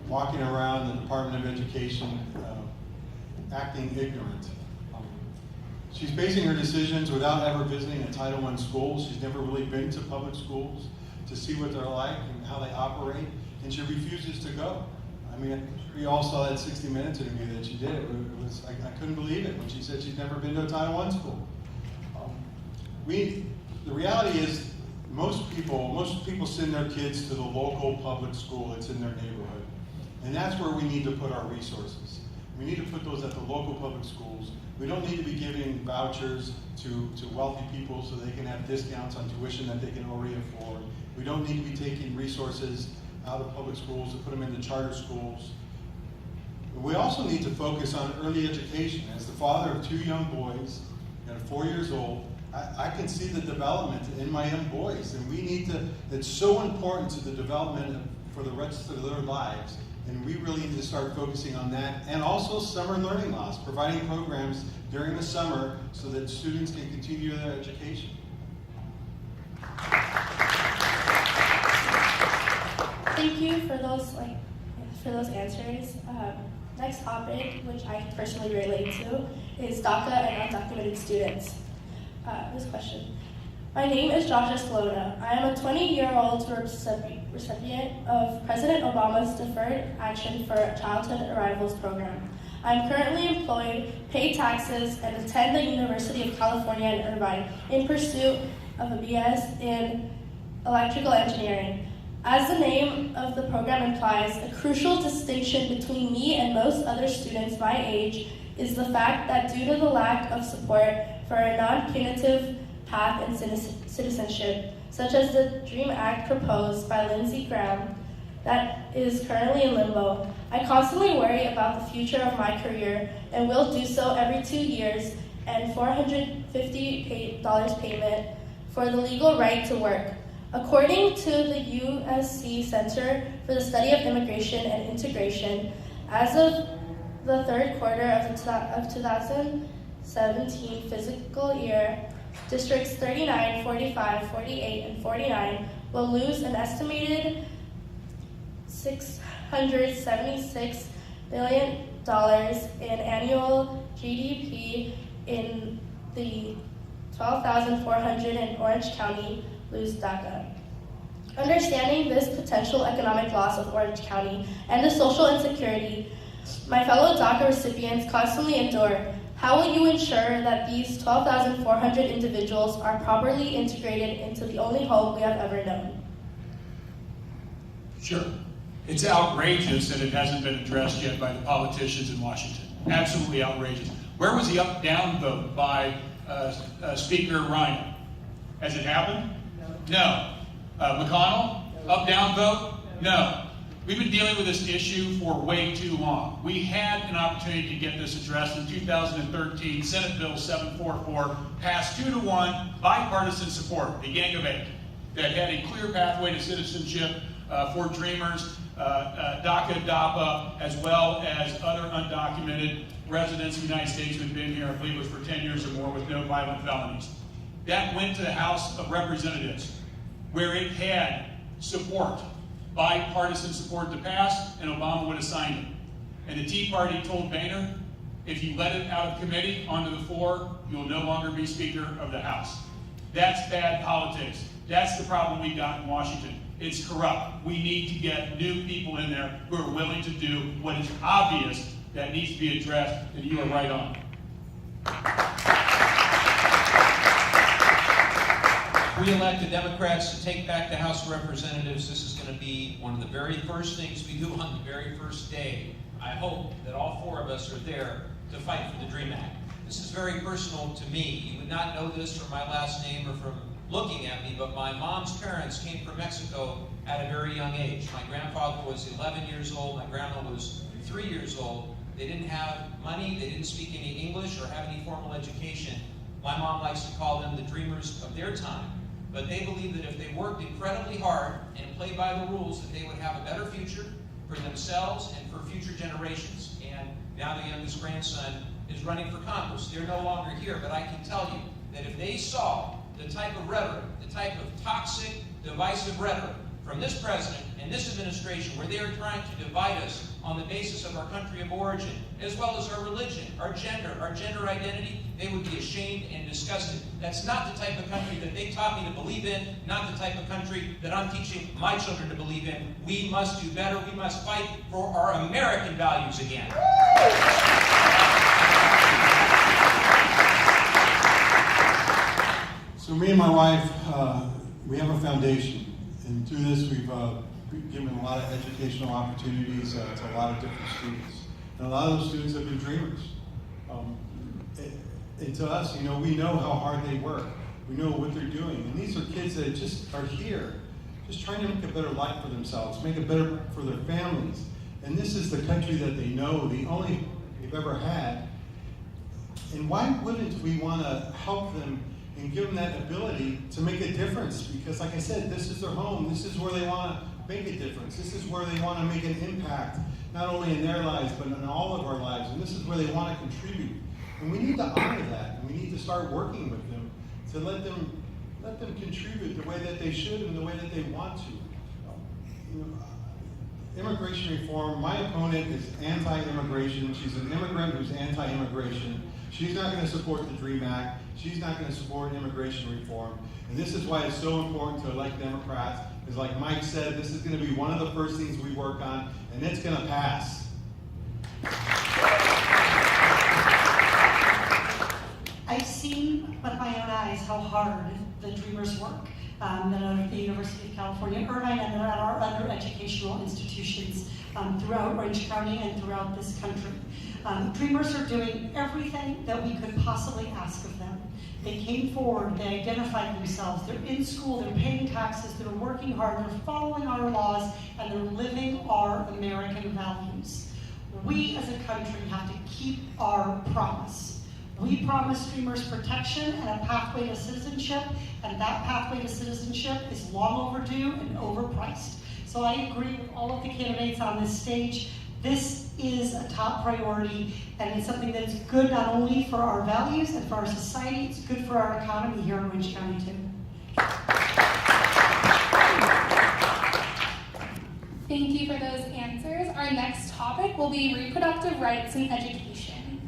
[SPEAKER 2] walking around the Department of Education acting ignorant. She's basing her decisions without ever visiting a Title I school. She's never really been to public schools to see what they're like and how they operate, and she refuses to go. I mean, we all saw that 60 Minutes interview that she did. I couldn't believe it when she said she's never been to a Title I school. The reality is, most people send their kids to the local public school that's in their neighborhood. And that's where we need to put our resources. We need to put those at the local public schools. We don't need to be giving vouchers to wealthy people so they can have discounts on tuition that they can already afford. We don't need to be taking resources out of public schools to put them into charter schools. We also need to focus on early education. As the father of 2 young boys, and 4 years old, I can see the development in my young boys, and we need to, it's so important to the development for the rest of their lives, and we really need to start focusing on that, and also summer learning loss, providing programs during the summer so that students can continue their education.
[SPEAKER 6] Thank you for those answers. Next topic, which I personally relate to, is DACA and undocumented students. This question. My name is Josh Escalona. I am a 20-year-old recipient of President Obama's Deferred Action for Childhood Arrivals program. I am currently employed, pay taxes, and attend the University of California in Irvine in pursuit of a BS in electrical engineering. As the name of the program implies, a crucial distinction between me and most other students my age is the fact that due to the lack of support for a non-punitive path in citizenship, such as the DREAM Act proposed by Lindsey Graham, that is currently in limbo, I constantly worry about the future of my career and will do so every 2 years and $450 payment for the legal right to work. According to the USC Center for the Study of Immigration and Integration, as of the third quarter of 2017 fiscal year, Districts 39, 45, 48, and 49 will lose an estimated $676 billion in annual GDP in the 12,400 in Orange County lose DACA. Understanding this potential economic loss of Orange County and the social insecurity my fellow DACA recipients constantly endure, how will you ensure that these 12,400 individuals are properly integrated into the only hope we have ever known?
[SPEAKER 4] Sure. It's outrageous that it hasn't been addressed yet by the politicians in Washington. Absolutely outrageous. Where was the up-down vote by Speaker Ryan? Has it happened? No. McConnell? Up-down vote? No. We've been dealing with this issue for way too long. We had an opportunity to get this addressed in 2013. Senate Bill 744 passed 2-1 bipartisan support, a gang of 8, that had a clear pathway to citizenship for Dreamers, DACA, DAPA, as well as other undocumented residents of the United States who had been here, I believe it was for 10 years or more, with no violent felonies. That went to the House of Representatives, where it had support, bipartisan support to pass, and Obama would have signed it. And the Tea Party told Boehner, if you let it out of committee onto the floor, you'll no longer be Speaker of the House. That's bad politics. That's the problem we got in Washington. It's corrupt. We need to get new people in there who are willing to do what is obvious that needs to be addressed, and you are right on.
[SPEAKER 5] We elect the Democrats to take back the House of Representatives. This is going to be one of the very first things we do on the very first day. I hope that all four of us are there to fight for the DREAM Act. This is very personal to me. You would not know this from my last name or from looking at me, but my mom's parents came from Mexico at a very young age. My grandfather was 11 years old, my grandma was 3 years old. They didn't have money, they didn't speak any English or have any formal education. My mom likes to call them the dreamers of their time. But they believed that if they worked incredibly hard and played by the rules, that they would have a better future for themselves and for future generations. And now the youngest grandson is running for Congress. They're no longer here, but I can tell you that if they saw the type of rhetoric, the type of toxic, divisive rhetoric from this president and this administration, where they are trying to divide us on the basis of our country of origin, as well as our religion, our gender identity, they would be ashamed and disgusted. That's not the type of country that they taught me to believe in, not the type of country that I'm teaching my children to believe in. We must do better. We must fight for our American values again.
[SPEAKER 2] So me and my wife, we have a foundation, and through this we've given a lot of educational opportunities to a lot of different students. And a lot of those students have been dreamers. And to us, you know, we know how hard they work. We know what they're doing. And these are kids that just are here, just trying to make a better life for themselves, make it better for their families. And this is the country that they know, the only they've ever had. And why wouldn't we want to help them and give them that ability to make a difference? Because like I said, this is their home. This is where they want to make a difference. This is where they want to make an impact, not only in their lives, but in all of our lives. And this is where they want to contribute. And we need to honor that. And we need to start working with them to let them contribute the way that they should and the way that they want to. You know, immigration reform, my opponent is anti-immigration. She's an immigrant who's anti-immigration. She's not going to support the DREAM Act. She's not going to support immigration reform. And this is why it's so important to elect Democrats. Is like Mike said, this is going to be one of the first things we work on, and it's going to pass.
[SPEAKER 3] I've seen with my own eyes how hard the dreamers work that are at the University of California, Irvine, and at our other educational institutions throughout Orange County and throughout this country. Dreamers are doing everything that we could possibly ask of them. They came forward, they identified themselves, they're in school, they're paying taxes, they're working hard, they're following our laws, and they're living our American values. We as a country have to keep our promise. We promised dreamers protection and a pathway to citizenship, and that pathway to citizenship is long overdue and overpriced. So I agree with all of the candidates on this stage. This is a top priority, and it's something that is good not only for our values and for our society, it's good for our economy here in Orange County too.
[SPEAKER 1] Thank you for those answers. Our next topic will be reproductive rights in education.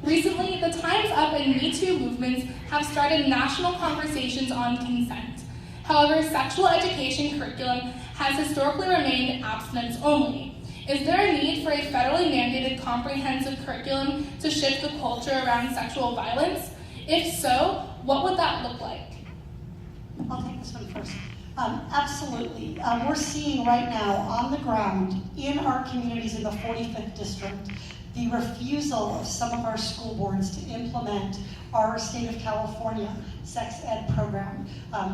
[SPEAKER 1] Recently, the Time's Up and Me Too movements have started national conversations on consent. However, sexual education curriculum has historically remained abstinence only. Is there a need for a federally mandated comprehensive curriculum to shift the culture around sexual violence? If so, what would that look like?
[SPEAKER 3] I'll take this one first. Absolutely. We're seeing right now on the ground in our communities in the 45th district the refusal of some of our school boards to implement our state of California sex ed program,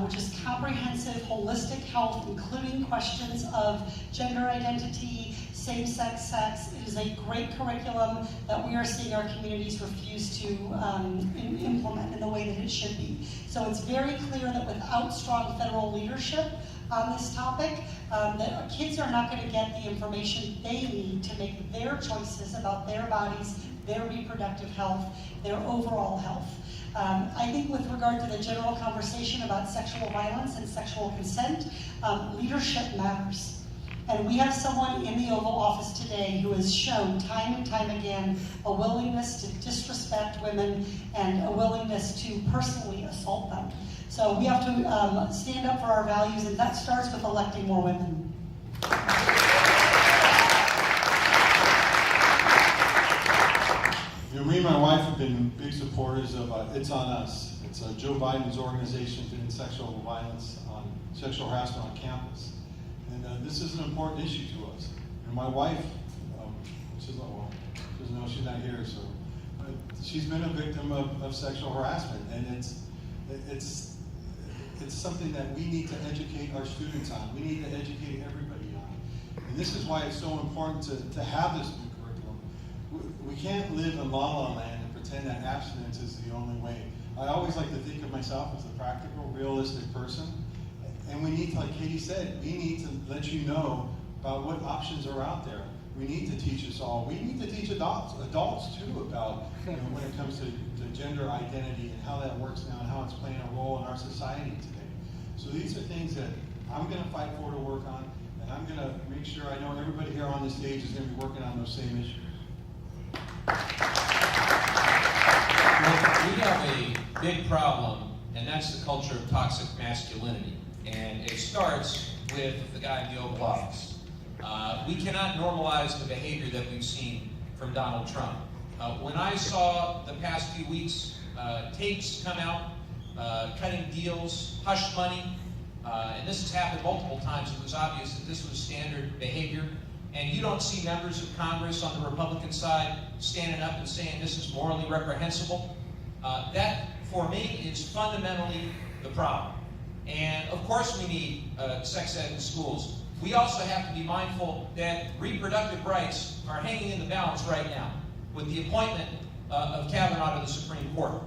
[SPEAKER 3] which is comprehensive, holistic health, including questions of gender identity, same-sex sex. It is a great curriculum that we are seeing our communities refuse to implement in the way that it should be. So it's very clear that without strong federal leadership on this topic, that kids are not going to get the information they need to make their choices about their bodies, their reproductive health, their overall health. I think with regard to the general conversation about sexual violence and sexual consent, leadership matters. And we have someone in the Oval Office today who has shown time and time again a willingness to disrespect women and a willingness to personally assault them. So we have to stand up for our values, and that starts with electing more women.
[SPEAKER 2] You know, me and my wife have been big supporters of It's On Us. It's Joe Biden's organization to end sexual violence, sexual harassment on campus. And this is an important issue to us. And my wife, she's not here, so she's been a victim of sexual harassment, and it's something that we need to educate our students on. We need to educate everybody on. And this is why it's so important to have this new curriculum. We can't live in la-la land and pretend that abstinence is the only way. I always like to think of myself as a practical, realistic person. And we need to, like Katie said, we need to let you know about what options are out there. We need to teach us all. We need to teach adults too about when it comes to gender identity and how that works now and how it's playing a role in our society today. So these are things that I'm going to fight for to work on, and I'm going to make sure I know everybody here on this stage is going to be working on those same issues.
[SPEAKER 5] Well, we have a big problem, and that's the culture of toxic masculinity. And it starts with the guy in the Oval Office. We cannot normalize the behavior that we've seen from Donald Trump. When I saw the past few weeks tapes come out, cutting deals, hush money, and this has happened multiple times, it was obvious that this was standard behavior. And you don't see members of Congress on the Republican side standing up and saying this is morally reprehensible. That, for me, is fundamentally the problem. And of course we need sex ed in schools. We also have to be mindful that reproductive rights are hanging in the balance right now with the appointment of Kavanaugh to the Supreme Court.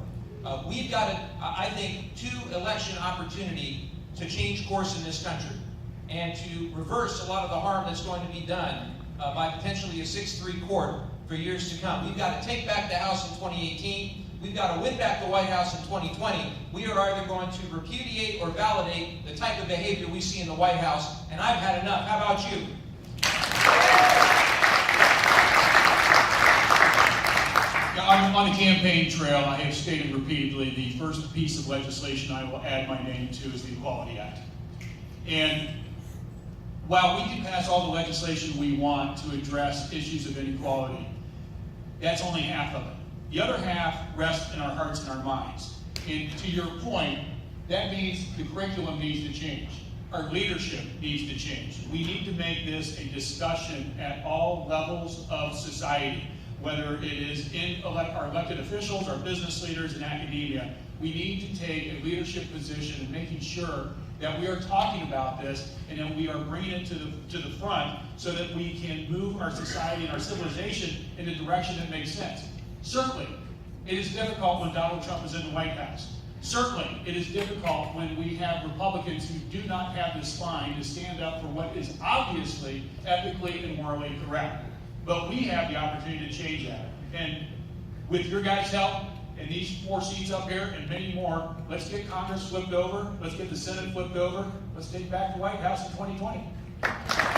[SPEAKER 5] We've got, I think, 2 election opportunity to change course in this country and to reverse a lot of the harm that's going to be done by potentially a 6-3 court for years to come. We've got to take back the House in 2018. We've got to win back the White House in 2020. We are either going to repudiate or validate the type of behavior we see in the White House, and I've had enough. How about you?
[SPEAKER 4] On the campaign trail, I have stated repeatedly the first piece of legislation I will add my name to is the Equality Act. And while we can pass all the legislation we want to address issues of inequality, that's only half of it. The other half rests in our hearts and our minds. And to your point, that means the curriculum needs to change. Our leadership needs to change. We need to make this a discussion at all levels of society, whether it is in our elected officials, our business leaders, and academia. We need to take a leadership position in making sure that we are talking about this and that we are bringing it to the front so that we can move our society and our civilization in a direction that makes sense. Certainly, it is difficult when Donald Trump is in the White House. Certainly, it is difficult when we have Republicans who do not have the spine to stand up for what is obviously ethically and morally correct. But we have the opportunity to change that. And with your guys' help, and these 4 seats up here and many more, let's get Congress flipped over, let's get the Senate flipped over, let's take back the White House in 2020.